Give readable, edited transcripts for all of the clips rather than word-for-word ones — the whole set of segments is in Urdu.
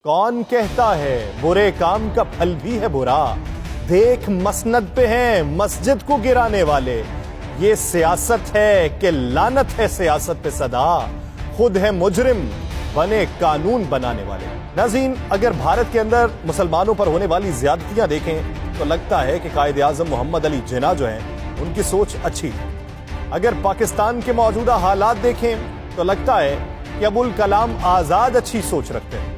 کون کہتا ہے برے کام کا پھل بھی ہے برا؟ دیکھ مسند پہ ہیں مسجد کو گرانے والے. یہ سیاست ہے کہ لعنت ہے سیاست پہ صدا؟ خود ہے مجرم بنے قانون بنانے والے. ناظرین، اگر بھارت کے اندر مسلمانوں پر ہونے والی زیادتیاں دیکھیں تو لگتا ہے کہ قائد اعظم محمد علی جناح جو ہیں ان کی سوچ اچھی تھی. اگر پاکستان کے موجودہ حالات دیکھیں تو لگتا ہے کہ ابوالکلام آزاد اچھی سوچ رکھتے ہیں.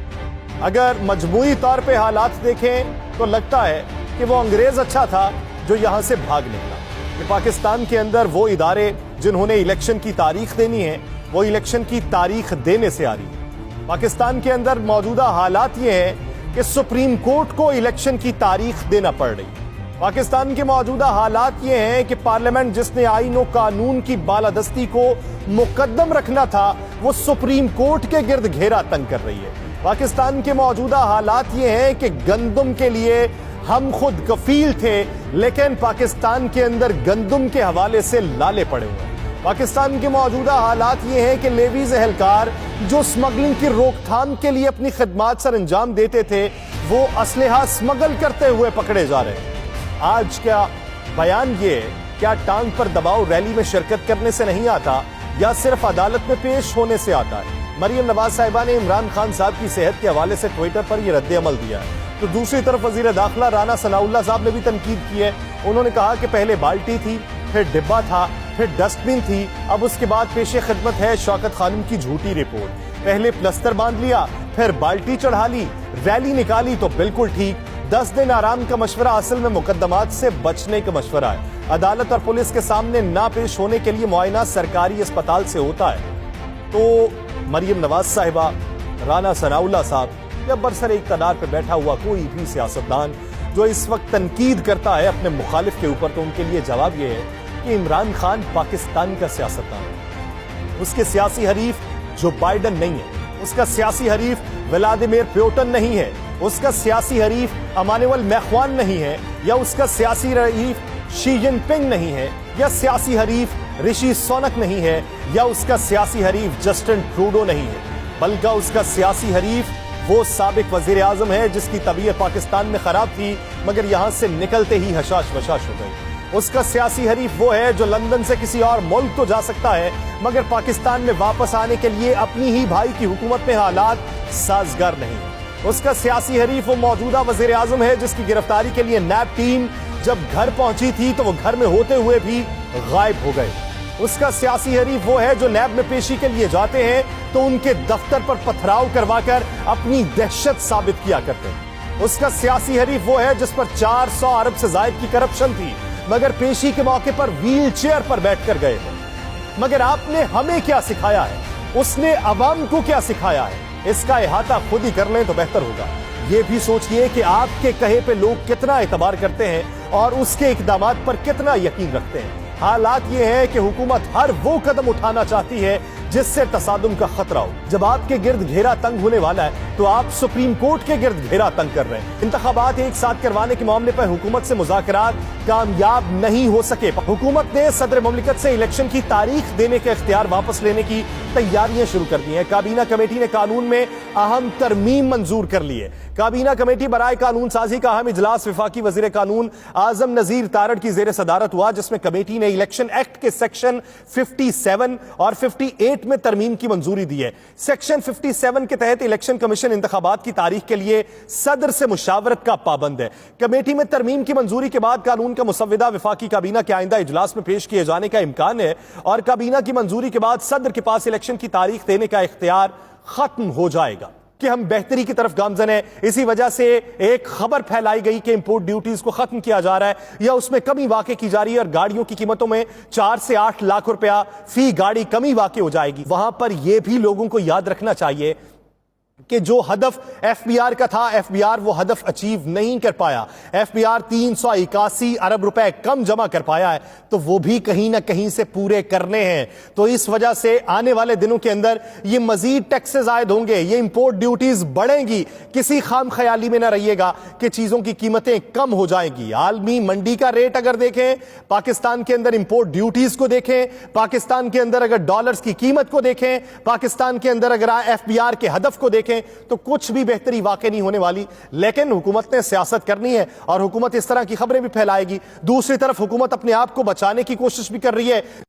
اگر مجموعی طور پہ حالات دیکھیں تو لگتا ہے کہ وہ انگریز اچھا تھا جو یہاں سے بھاگ نکلا. کہ پاکستان کے اندر وہ ادارے جنہوں نے الیکشن کی تاریخ دینی ہے وہ الیکشن کی تاریخ دینے سے آ رہی ہے. پاکستان کے اندر موجودہ حالات یہ ہیں کہ سپریم کورٹ کو الیکشن کی تاریخ دینا پڑ رہی ہے. پاکستان کے موجودہ حالات یہ ہیں کہ پارلیمنٹ جس نے آئین و قانون کی بالادستی کو مقدم رکھنا تھا وہ سپریم کورٹ کے گرد گھیرا تنگ کر رہی ہے. پاکستان کے موجودہ حالات یہ ہیں کہ گندم کے لیے ہم خود کفیل تھے لیکن پاکستان کے اندر گندم کے حوالے سے لالے پڑے ہوئے ہیں. پاکستان کے موجودہ حالات یہ ہیں کہ لیویز اہلکار جو سمگلنگ کی روک تھام کے لیے اپنی خدمات سر انجام دیتے تھے وہ اسلحہ سمگل کرتے ہوئے پکڑے جا رہے ہیں. آج کا بیان یہ کیا ٹانگ پر دباؤ ریلی میں شرکت کرنے سے نہیں آتا یا صرف عدالت میں پیش ہونے سے آتا ہے؟ مریم نواز صاحبہ نے عمران خان صاحب کی صحت کے حوالے سے ٹویٹر پر یہ رد عمل دیا ہے. تو دوسری طرف وزیر داخلہ رانا ثناء اللہ صاحب نے بھی تنقید کی ہے. انہوں نے کہا کہ پہلے بالٹی تھی، پھر ڈبہ تھا، پھر ڈسٹ بن تھی، اب اس کے بعد پیش خدمت ہے شوکت خانم کی جھوٹی رپورٹ. پہلے پلستر باندھ لیا، پھر بالٹی چڑھا لی، ریلی نکالی تو بالکل ٹھیک. 10 دن آرام کا مشورہ اصل میں مقدمات سے بچنے کا مشورہ ہے. عدالت اور پولیس کے سامنے نہ پیش ہونے کے لیے معائنہ سرکاری اسپتال سے ہوتا ہے. تو مریم نواز صاحبہ، رانا ثناء اللہ صاحب یا برسر اقتدار پہ بیٹھا ہوا کوئی بھی سیاستدان جو اس وقت تنقید کرتا ہے اپنے مخالف کے اوپر تو ان کے لیے جواب یہ ہے کہ عمران خان پاکستان کا سیاستدان ہے. اس کے سیاسی حریف جو بائیڈن نہیں ہے، اس کا سیاسی حریف ولادیمیر پیوٹن نہیں ہے، اس کا سیاسی حریف امانوئل میخوان نہیں ہے، یا اس کا سیاسی حریف شی جن پنگ نہیں ہے، یا سیاسی حریف رشی سونک نہیں ہے، یا اس کا سیاسی حریف جسٹن ٹروڈو نہیں ہے، بلکہ اس کا سیاسی حریف وہ سابق وزیر اعظم ہے جس کی طبیعت پاکستان میں خراب تھی مگر یہاں سے نکلتے ہی حشاش وشاش ہو گئی. اس کا سیاسی حریف وہ ہے جو لندن سے کسی اور ملک تو جا سکتا ہے مگر پاکستان میں واپس آنے کے لیے اپنی ہی بھائی کی حکومت میں حالات سازگار نہیں. اس کا سیاسی حریف وہ موجودہ وزیر اعظم ہے جس کی گرفتاری کے لیے نیب ٹیم جب گھر پہنچی تھی تو وہ گھر میں ہوتے ہوئے بھی غائب ہو گئے. اس کا سیاسی حریف وہ ہے جو نیب میں پیشی کے لیے جاتے ہیں تو ان کے دفتر پر پتھراؤ کروا کر اپنی دہشت ثابت کیا کرتے ہیں. اس کا سیاسی حریف وہ ہے جس پر 400 ارب سے زائد کی کرپشن تھی مگر پیشی کے موقع پر ویل چیئر پر بیٹھ کر گئے تھے. مگر آپ نے ہمیں کیا سکھایا ہے، اس نے عوام کو کیا سکھایا ہے، اس کا احاطہ خود ہی کر لیں تو بہتر ہوگا. یہ بھی سوچئے کہ آپ کے کہے پہ لوگ کتنا اعتبار کرتے ہیں اور اس کے اقدامات پر کتنا یقین رکھتے ہیں. حالات یہ ہے کہ حکومت ہر وہ قدم اٹھانا چاہتی ہے جس سے تصادم کا خطرہ ہو. جب آپ کے گرد گھیرا تنگ ہونے والا ہے تو آپ سپریم کورٹ کے گرد گھیرا تنگ کر رہے ہیں. انتخابات ایک ساتھ کروانے کے معاملے پر حکومت سے مذاکرات کامیاب نہیں ہو سکے. حکومت نے صدر مملکت سے الیکشن کی تاریخ دینے کے اختیار واپس لینے کی تیاریاں شروع کر دی ہیں. کابینہ کمیٹی نے قانون میں اہم ترمیم منظور کر لی ہے. کابینہ کمیٹی برائے قانون سازی کا اہم اجلاس وفاقی وزیر قانون اعظم نذیر تارڑ کی زیر صدارت ہوا جس میں کمیٹی نے الیکشن ایکٹ کے سیکشن 57 اور 58 میں ترمیم کی منظوری دی ہے. سیکشن 57 کے تحت الیکشن کمیشن انتخابات کی تاریخ کے لیے صدر سے مشاورت کا پابند ہے. کمیٹی میں ترمیم کی منظوری کے بعد قانون کا مسودہ وفاقی کابینہ کے آئندہ اجلاس میں پیش کیے جانے کا امکان ہے اور کابینہ کی منظوری کے بعد صدر کے پاس الیکشن کی تاریخ دینے کا اختیار ختم ہو جائے گا. کہ ہم بہتری کی طرف گامزن ہیں. اسی وجہ سے ایک خبر پھیلائی گئی کہ امپورٹ ڈیوٹیز کو ختم کیا جا رہا ہے یا اس میں کمی واقع کی جا رہی ہے اور گاڑیوں کی قیمتوں میں 4 سے 8 لاکھ روپیہ فی گاڑی کمی واقع ہو جائے گی. وہاں پر یہ بھی لوگوں کو یاد رکھنا چاہیے کہ جو ہدف ایف بی آر کا تھا ایف بی آر وہ ہدف اچیو نہیں کر پایا. ایف بی آر 381 ارب روپے کم جمع کر پایا ہے تو وہ بھی کہیں نہ کہیں سے پورے کرنے ہیں. تو اس وجہ سے آنے والے دنوں کے اندر یہ مزید ٹیکسز عائد ہوں گے، یہ امپورٹ ڈیوٹیز بڑھیں گی. کسی خام خیالی میں نہ رہیے گا کہ چیزوں کی قیمتیں کم ہو جائیں گی. عالمی منڈی کا ریٹ اگر دیکھیں، پاکستان کے اندر امپورٹ ڈیوٹیز کو دیکھیں، پاکستان کے اندر اگر ڈالرز کی قیمت کو دیکھیں، پاکستان کے اندر اگر ایف بی آر کے ہدف کو دیکھیں دیکھیں تو کچھ بھی بہتری واقع نہیں ہونے والی. لیکن حکومت نے سیاست کرنی ہے اور حکومت اس طرح کی خبریں بھی پھیلائے گی. دوسری طرف حکومت اپنے آپ کو بچانے کی کوشش بھی کر رہی ہے.